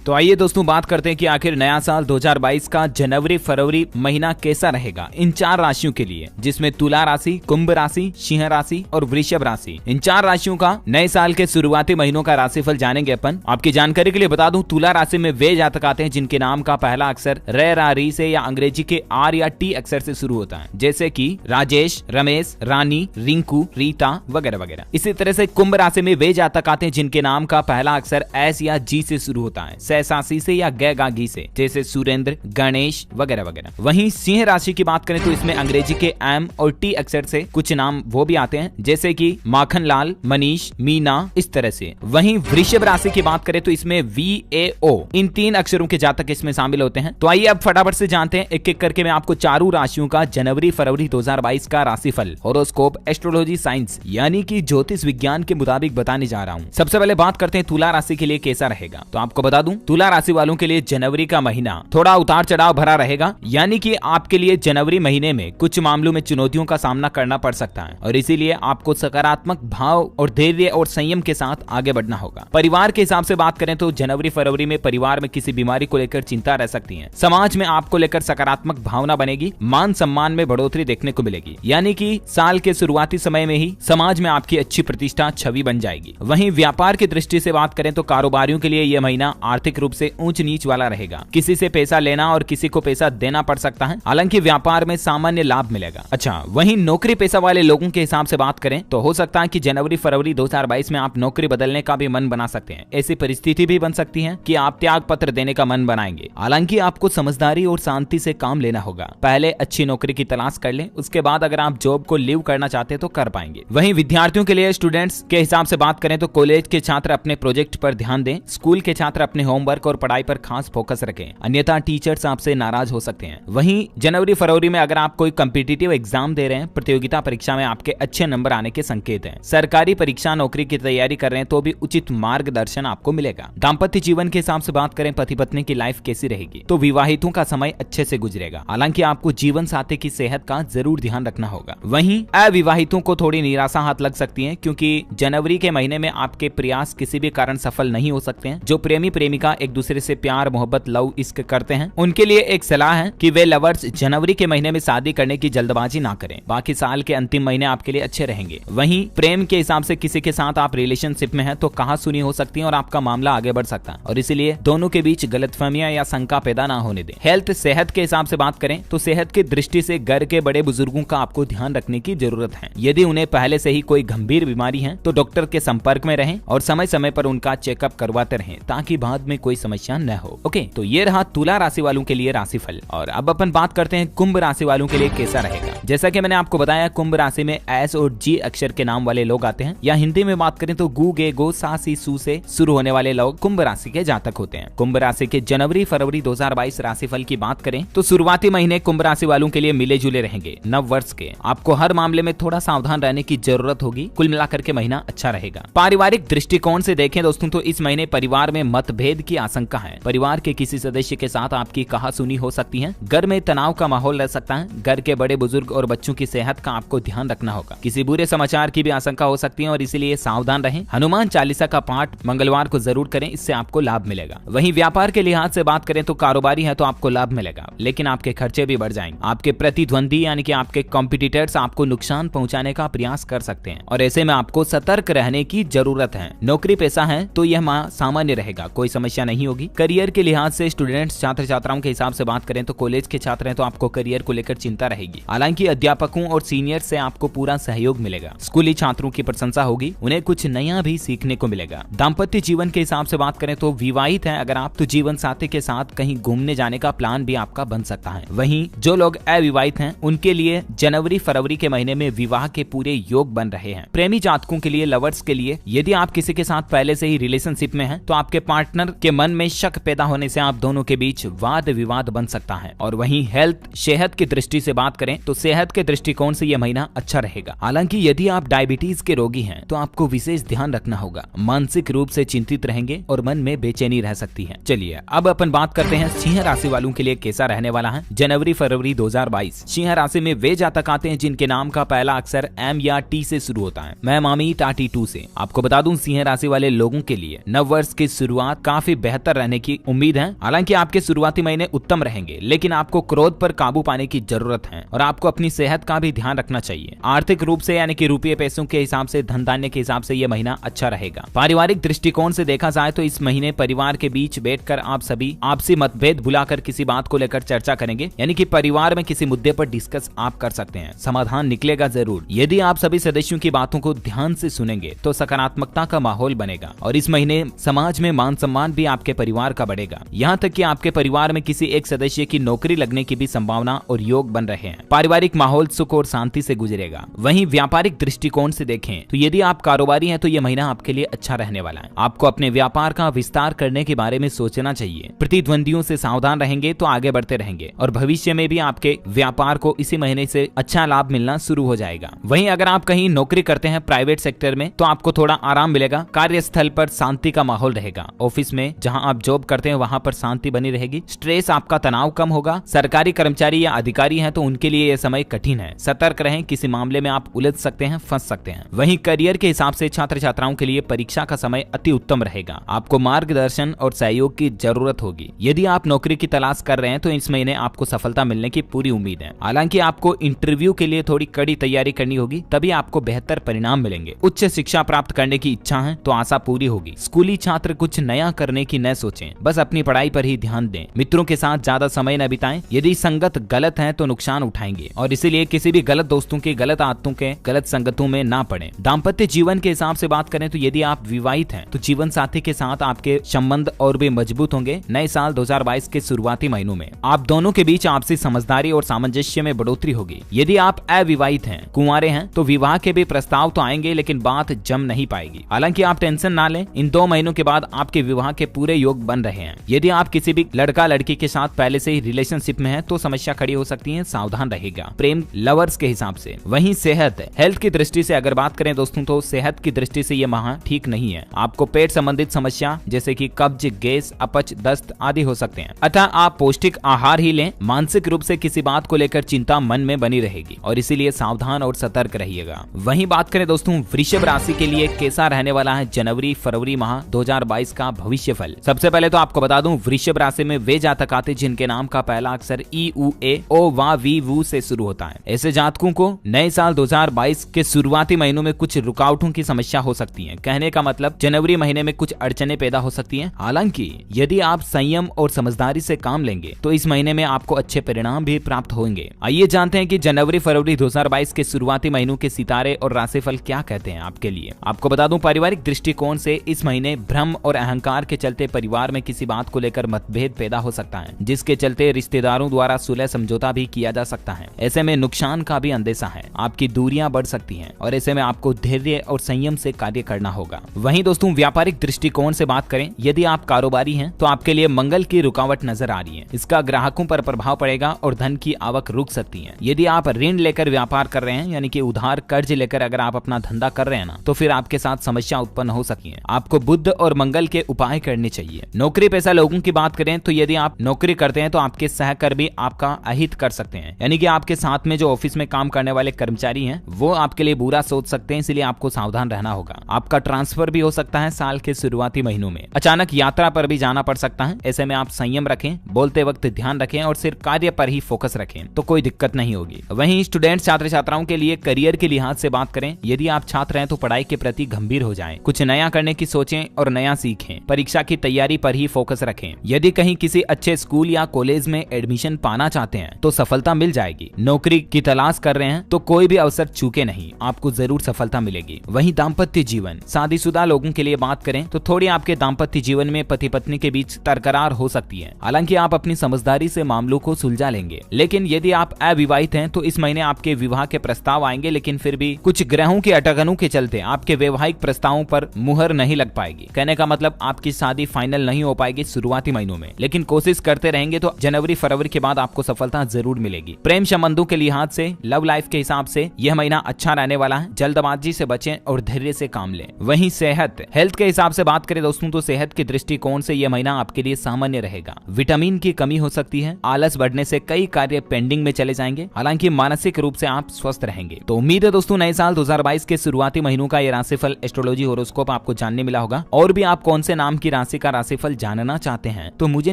तो आइए दोस्तों बात करते हैं कि आखिर नया साल 2022 का जनवरी फरवरी महीना कैसा रहेगा इन 4 राशियों के लिए, जिसमें तुला राशि, कुंभ राशि, सिंह राशि और वृषभ राशि। इन 4 राशियों का नए साल के शुरुआती महीनों का राशिफल जानेंगे अपन। आपकी जानकारी के लिए बता दूं, तुला राशि में वे जातक आते हैं जिनके नाम का पहला अक्षर र, रा, री से या अंग्रेजी के आर या टी अक्षर से शुरू होता है, जैसे कि राजेश, रमेश, रानी, रिंकू, रीता वगैरह वगैरह। इसी तरह से कुंभ राशि में वे जातक आते हैं जिनके नाम का पहला अक्षर एस या जी से शुरू होता है, सैसासी से या गैगागी से, जैसे सुरेंद्र, गणेश वगैरह वगैरह। वहीं सिंह राशि की बात करें तो इसमें अंग्रेजी के एम और टी अक्षर से कुछ नाम वो भी आते हैं, जैसे कि माखनलाल, मनीष, मीना, इस तरह से। वहीं वृषभ राशि की बात करें तो इसमें वी, ए, ओ, इन 3 अक्षरों के जातक इसमें शामिल होते हैं। तो आइए अब फटाफट से जानते हैं, एक एक करके मैं आपको चारों राशियों का जनवरी फरवरी 2022 का राशिफल, होरोस्कोप, एस्ट्रोलॉजी साइंस यानी कि ज्योतिष विज्ञान के मुताबिक बताने जा रहा हूँ। सबसे पहले बात करते हैं तुला राशि के लिए कैसा रहेगा। तो आपको बता दूं, तुला राशि वालों के लिए जनवरी का महीना थोड़ा उतार चढ़ाव भरा रहेगा, यानी कि आपके लिए जनवरी महीने में कुछ मामलों में चुनौतियों का सामना करना पड़ सकता है और इसीलिए आपको सकारात्मक भाव और धैर्य और संयम के साथ आगे बढ़ना होगा। परिवार के हिसाब से बात करें तो जनवरी फरवरी में परिवार में किसी बीमारी को लेकर चिंता रह सकती है। समाज में आपको लेकर सकारात्मक भावना बनेगी, मान सम्मान में बढ़ोतरी देखने को मिलेगी, यानी कि साल के शुरुआती समय में ही समाज में आपकी अच्छी प्रतिष्ठा छवि बन जाएगी। वहीं व्यापार की दृष्टि से बात करें तो कारोबारियों के लिए यह महीना आर्थिक रूप से ऊंच नीच वाला रहेगा। किसी से पैसा लेना और किसी को पैसा देना पड़ सकता है, हालांकि व्यापार में सामान्य लाभ मिलेगा। अच्छा, वहीं नौकरी पेशा वाले लोगों के हिसाब से बात करें तो हो सकता है कि जनवरी फरवरी 2022 में आप नौकरी बदलने का भी मन बना सकते हैं। ऐसी परिस्थिति भी बन सकती है कि आप त्याग पत्र देने का मन बनाएंगे। हालांकि आपको समझदारी और शांति से काम लेना होगा। पहले अच्छी नौकरी की तलाश कर लें, उसके बाद अगर आप जॉब को लीव करना चाहते हैं तो कर पाएंगे। वहीं विद्यार्थियों के लिए, स्टूडेंट्स के हिसाब से बात करें तो कॉलेज के छात्र अपने प्रोजेक्ट पर ध्यान दें, स्कूल के छात्र अपने होमवर्क और पढ़ाई पर खास फोकस रखें, अन्यथा टीचर्स आपसे नाराज हो सकते हैं। वहीं जनवरी फरवरी में अगर आप कोई कॉम्पिटिटिव एग्जाम दे रहे हैं, प्रतियोगिता परीक्षा में आपके अच्छे नंबर आने के संकेत हैं। सरकारी परीक्षा, नौकरी की तैयारी कर रहे हैं तो भी उचित मार्गदर्शन आपको मिलेगा। दाम्पत्य जीवन के हिसाब से बात करें, पति पत्नी की लाइफ कैसी रहेगी, तो विवाहितों का समय अच्छे से गुजरेगा, हालांकि आपको जीवन साथी की सेहत का जरूर ध्यान रखना होगा। वहीं अविवाहितों को थोड़ी निराशा हाथ लग सकती है, क्योंकि जनवरी के महीने में आपके प्रयास किसी भी कारण सफल नहीं हो सकते हैं। जो प्रेमी प्रेमिका एक दूसरे से प्यार, मोहब्बत, लव इश्क करते हैं, उनके लिए एक सलाह है कि वे लवर्स जनवरी के महीने में शादी करने की जल्दबाजी ना करें। बाकी साल के अंतिम महीने आपके लिए अच्छे रहेंगे। वहीं प्रेम के हिसाब से किसी के साथ आप रिलेशनशिप में हैं तो कहासुनी हो सकती है और आपका मामला आगे बढ़ सकता है, और इसीलिए दोनों के बीच गलतफहमियां या शंका पैदा ना होने दें। हेल्थ, सेहत के हिसाब से बात करें तो सेहत की दृष्टि से घर के बड़े बुजुर्गों का आपको ध्यान रखने की जरूरत है। यदि उन्हें पहले से ही कोई गंभीर बीमारी है तो डॉक्टर के संपर्क में रहें और समय समय पर उनका चेकअप करवाते रहें ताकि बाद में कोई समस्या न हो। ओके, तो ये रहा तुला राशि वालों के लिए राशिफल। और अब अपन बात करते हैं कुंभ राशि वालों के लिए कैसा रहेगा। जैसा कि मैंने आपको बताया, कुंभ राशि में एस और जी अक्षर के नाम वाले लोग आते हैं, या हिंदी में बात करें तो गु, गे, गो, सा, सी, सू से शुरू होने वाले लोग कुंभ राशि के जातक होते हैं। कुंभ राशि के जनवरी फरवरी 2022 राशिफल की बात करें तो शुरुआती महीने कुंभ राशि वालों के लिए मिले जुले रहेंगे। नव वर्ष के आपको हर मामले में थोड़ा सावधान रहने की जरूरत होगी। कुल मिलाकर के महीना अच्छा रहेगा। पारिवारिक दृष्टिकोण से देखें दोस्तों तो इस महीने परिवार में मतभेद की आशंका है। परिवार के किसी सदस्य के साथ आपकी कहासुनी हो सकती है। घर में तनाव का माहौल रह सकता है। घर के बड़े बुजुर्ग और बच्चों की सेहत का आपको ध्यान रखना होगा। किसी बुरे समाचार की भी आशंका हो सकती है और इसीलिए सावधान रहें। हनुमान चालीसा का पाठ मंगलवार को जरूर करें, इससे आपको लाभ मिलेगा। वहीं व्यापार के लिहाज से बात करें तो कारोबारी है तो आपको लाभ मिलेगा, लेकिन आपके खर्चे भी बढ़ जाएंगे। आपके प्रतिद्वंदी यानी कि आपके कॉम्पिटिटर्स आपको नुकसान पहुंचाने का प्रयास कर सकते हैं और ऐसे में आपको सतर्क रहने की जरूरत है। नौकरी पेशा है तो यह माह सामान्य रहेगा, कोई समस्या नहीं होगी। करियर के लिहाज से स्टूडेंट्स, छात्र छात्राओं के हिसाब से बात करें तो कॉलेज के छात्र हैं तो आपको करियर को लेकर चिंता रहेगी, हालांकि अध्यापकों और सीनियर से आपको पूरा सहयोग मिलेगा। स्कूली छात्रों की प्रशंसा होगी, उन्हें कुछ नया भी सीखने को मिलेगा। दाम्पत्य जीवन के हिसाब से बात करें तो विवाहित हैं अगर आप, तो जीवन साथी के साथ कहीं घूमने जाने का प्लान भी आपका बन सकता है। वहीं जो लोग अविवाहित हैं उनके लिए जनवरी फरवरी के महीने में विवाह के पूरे योग बन रहे हैं। प्रेमी जातकों के लिए, लवर्स के लिए, यदि आप किसी के साथ पहले से ही रिलेशनशिप में हैं तो आपके पार्टनर के मन में शक पैदा होने से आप दोनों के बीच वाद विवाद बन सकता है। और वहीं हेल्थ, सेहत की दृष्टि से बात करें तो सेहत के दृष्टिकोण से यह महीना अच्छा रहेगा। हालांकि यदि आप डायबिटीज के रोगी हैं तो आपको विशेष ध्यान रखना होगा। मानसिक रूप से चिंतित रहेंगे और मन में बेचैनी रह सकती है। चलिए अब अपन बात करते हैं सिंह राशि वालों के लिए कैसा रहने वाला है जनवरी फरवरी 2022। सिंह राशि में वे जातक आते हैं जिनके नाम का पहला अक्षर एम या टी से शुरू होता है। मैं मामी टाटी 2 से आपको बता दूं, सिंह राशि वाले लोगों के लिए नव वर्ष की शुरुआत काफी बेहतर रहने की उम्मीद है। हालांकि आपके शुरुआती महीने उत्तम रहेंगे, लेकिन आपको क्रोध पर काबू पाने की जरूरत है और आपको अपनी सेहत का भी ध्यान रखना चाहिए। आर्थिक रूप से यानी कि रुपये पैसों के हिसाब से, धन धान्य के हिसाब से यह महीना अच्छा रहेगा। पारिवारिक दृष्टिकोण से देखा जाए तो इस महीने परिवार के बीच बैठकर आप सभी आपसी मतभेद भुलाकर किसी बात को लेकर चर्चा करेंगे, यानी कि परिवार में किसी मुद्दे पर डिस्कस आप कर सकते हैं। समाधान निकलेगा जरूर। यदि आप सभी सदस्यों की बातों को ध्यान से सुनेंगे तो सकारात्मकता का माहौल बनेगा और इस महीने समाज में मान सम्मान भी आपके परिवार का बढ़ेगा। यहाँ तक कि आपके परिवार में किसी एक सदस्य की नौकरी लगने की भी संभावना और योग बन रहे हैं। पारिवारिक माहौल सुख और शांति से गुजरेगा। वहीं व्यापारिक दृष्टिकोण से देखें तो यदि आप कारोबारी हैं तो यह महीना आपके लिए अच्छा रहने वाला है। आपको अपने व्यापार का विस्तार करने के बारे में सोचना चाहिए। प्रतिद्वंदियों से सावधान रहेंगे तो आगे बढ़ते रहेंगे और भविष्य में भी आपके व्यापार को इसी महीने से अच्छा लाभ मिलना शुरू हो जाएगा। वहीं अगर आप कहीं नौकरी करते हैं प्राइवेट सेक्टर में तो आपको थोड़ा आराम मिलेगा। कार्यस्थल पर शांति का माहौल रहेगा। ऑफिस में जहां आप जॉब करते हैं वहां पर शांति बनी रहेगी। स्ट्रेस, आपका तनाव कम होगा। सरकारी कर्मचारी या अधिकारी हैं तो उनके लिए यह समय कठिन है। सतर्क रहें, किसी मामले में आप उलझ सकते हैं, फंस सकते हैं। वहीं करियर के हिसाब से छात्र छात्राओं के लिए परीक्षा का समय अति उत्तम रहेगा। आपको मार्गदर्शन और सहयोग की जरूरत होगी। यदि आप नौकरी की तलाश कर रहे हैं तो इस महीने आपको सफलता मिलने की पूरी उम्मीद है। हालांकि आपको इंटरव्यू के लिए थोड़ी कड़ी तैयारी करनी होगी, तभी आपको बेहतर परिणाम मिलेंगे। उच्च शिक्षा प्राप्त करने की इच्छा है तो आशा पूरी होगी। स्कूली छात्र कुछ नया करने की न सोचें, बस अपनी पढ़ाई पर ही ध्यान दें। मित्रों के साथ ज्यादा समय न बिताएं। यदि संगत गलत है तो नुकसान उठाएंगे और इसीलिए किसी भी गलत दोस्तों की, गलत आदतों के, गलत संगतों में ना पड़े। दाम्पत्य जीवन के हिसाब से बात करें तो यदि आप विवाहित हैं तो जीवन साथी के साथ आपके संबंध और भी मजबूत होंगे। नए साल 2022 के शुरुआती महीनों में आप दोनों के बीच आपसी समझदारी और सामंजस्य में बढ़ोतरी होगी। यदि आप अविवाहित हैं, कुंवारे हैं तो विवाह के भी प्रस्ताव तो आएंगे, लेकिन बात जम नहीं पाएगी। हालांकि आप टेंशन ना लें, इन 2 महीनों के बाद आपके विवाह के पूरे योग बन रहे हैं। यदि आप किसी भी लड़का लड़की के साथ पहले से ही रिलेशनशिप में हैं तो समस्या खड़ी हो सकती है, सावधान रहेगा। प्रेम लवर्स के हिसाब से। वहीं सेहत, हेल्थ की दृष्टि से अगर बात करें दोस्तों तो सेहत की दृष्टि से यह माह ठीक नहीं है। आपको पेट संबंधित समस्या जैसे कि कब्ज, गैस, अपच, दस्त आदि हो सकते हैं। अतः आप पौष्टिक आहार ही लें। मानसिक रूप से किसी बात को लेकर चिंता मन में बनी रहेगी और इसीलिए सावधान और सतर्क रहिएगा। वहीं बात करें दोस्तों वृषभ राशि के लिए कैसा रहने वाला है जनवरी फरवरी माह 2022 का भविष्य फल। सबसे पहले तो आपको बता दूं, वृषभ राशि में वे जातक आते जिनके नाम का पहला अक्षर ई, उ, ए, ओ, वा, वी, वू से शुरू होता है। ऐसे जातकों को नए साल 2022 के शुरुआती महीनों में कुछ रुकावटों की समस्या हो सकती है। कहने का मतलब जनवरी महीने में कुछ अड़चने पैदा हो सकती हैं। हालांकि यदि आप संयम और समझदारी से काम लेंगे तो इस महीने में आपको अच्छे परिणाम भी प्राप्त होंगे। आइए जानते हैं कि जनवरी फरवरी 2022 के शुरुआती महीनों के सितारे और राशिफल क्या कहते हैं आपके लिए। आपको बता दूं, पारिवारिक दृष्टिकोण से इस महीने भ्रम और अहंकार के चलते परिवार में किसी बात को लेकर मतभेद पैदा हो सकता है, जिसके चलते रिश्तेदारों द्वारा सुलह समझौता भी किया जा सकता है। ऐसे में नुकसान का भी अंदेशा है। आपकी दूरियां बढ़ सकती हैं और ऐसे में आपको धैर्य और संयम से कार्य करना होगा। वहीं दोस्तों व्यापारिक दृष्टिकोण से बात करें, यदि आप कारोबारी हैं तो आपके लिए मंगल की रुकावट नजर आ रही है। इसका ग्राहकों पर प्रभाव पड़ेगा और धन की आवक रुक सकती है। यदि आप ऋण लेकर व्यापार कर रहे हैं, यानी कि उधार कर्ज लेकर अगर आप अपना धंधा कर रहे हैं ना, तो फिर आपके साथ समस्या उत्पन्न हो सकती है। आपको बुध और मंगल के उपाय करने चाहिए। नौकरी पेशा लोगों की बात करें तो यदि आप नौकरी करते हैं तो आपके सहकर्मी आपका अहित कर सकते हैं, यानी कि आपके साथ में जो ऑफिस में काम करने वाले कर्मचारी हैं वो आपके लिए बुरा सोच सकते हैं, इसलिए आपको सावधान रहना होगा। आपका ट्रांसफर भी हो सकता है साल के शुरुआती महीनों में। अचानक यात्रा पर भी जाना पड़ सकता है। ऐसे में आप संयम रखें, बोलते वक्त ध्यान रखें और सिर्फ कार्य पर ही फोकस रखें तो कोई दिक्कत नहीं होगी। वहीं स्टूडेंट छात्र छात्राओं के लिए करियर के लिहाज से बात करें, यदि आप छात्र हैं तो पढ़ाई के प्रति गंभीर हो जाएं, कुछ नया करने की सोचें और नया सीखें। परीक्षा की तैयारी पर ही फोकस रखें। यदि कहीं किसी अच्छे स्कूल या कॉलेज में एडमिशन पाना चाहते हैं तो सफलता मिल जाएगी। नौकरी की तलाश कर रहे हैं तो कोई भी अवसर चूके नहीं, आपको जरूर सफलता मिलेगी। वहीं दाम्पत्य जीवन, शादीशुदा लोगों के लिए बात करें तो थोड़ी आपके दाम्पत्य जीवन में पति पत्नी के बीच तकरार हो सकती है। हालांकि आप अपनी समझदारी से मामलों को सुलझा लेंगे। लेकिन यदि आप अविवाहित हैं तो इस महीने आपके विवाह के प्रस्ताव आएंगे, लेकिन फिर भी कुछ ग्रहों के अटकनों के चलते आपके वैवाहिक प्रस्तावों पर मुहर नहीं लग पाएगी। कहने का मतलब आपकी शादी फाइनल नहीं हो पाएगी शुरुआती महीनों में, लेकिन कोशिश करते रहेंगे तो जनवरी फरवरी के बाद आपको सफलता जरूर मिलेगी। प्रेम संबंधों के लिहाज से, लव लाइफ के हिसाब से यह महीना अच्छा रहने वाला है। जल्दबाजी से बचें और धैर्य से काम लें। वहीं सेहत, हेल्थ के हिसाब से बात करें दोस्तों तो सेहत के दृष्टिकोण से यह महीना आपके लिए सामान्य रहेगा। विटामिन की कमी हो सकती है। आलस बढ़ने से कई कार्य पेंडिंग में चले जाएंगे। हालांकि मानसिक रूप से आप स्वस्थ रहेंगे। तो उम्मीद है दोस्तों नए साल 2022 के शुरुआती महीनों का ये राशिफल एस्ट्रोलॉजी होरोस्कोप आपको जानने मिला होगा। और भी आप कौन से नाम की राशि का राशिफल जानना चाहते हैं तो मुझे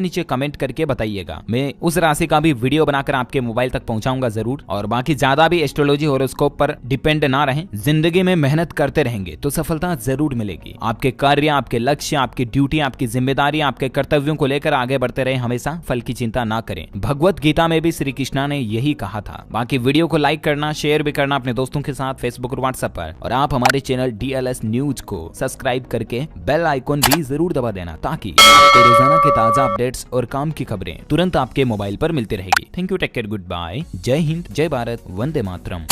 नीचे कमेंट करके बताइएगा। मैं उस राशि का भी वीडियो बनाकर आपके मोबाइल तक पहुंचाऊंगा जरूर। और बाकी ज्यादा भी एस्ट्रोलॉजी हॉरोस्कोप पर डिपेंड ना रहें। जिंदगी में मेहनत करते रहेंगे तो सफलता जरूर मिलेगी। आपके कार्य, आपके लक्ष्य, आपकी ड्यूटी, आपकी जिम्मेदारी, आपके कर्तव्यों को लेकर आगे बढ़ते रहे। हमेशा फल की चिंता ना करें। भगवत गीता में भी श्री कृष्णा ने यही कहा था। बाकी वीडियो को लाइक करना, शेयर भी करना अपने दोस्तों के साथ फेसबुक और व्हाट्सएप पर। और आप हमारे चैनल DLS न्यूज को सब्सक्राइब करके बेल आइकॉन भी जरूर दबा देना, ताकि आपको रोजाना के ताजा अपडेट्स और काम की खबरें तुरंत आपके मोबाइल पर मिलती रहेगी। Thank you, take care, goodbye, जय हिंद, जय भारत, वंदे मातरम।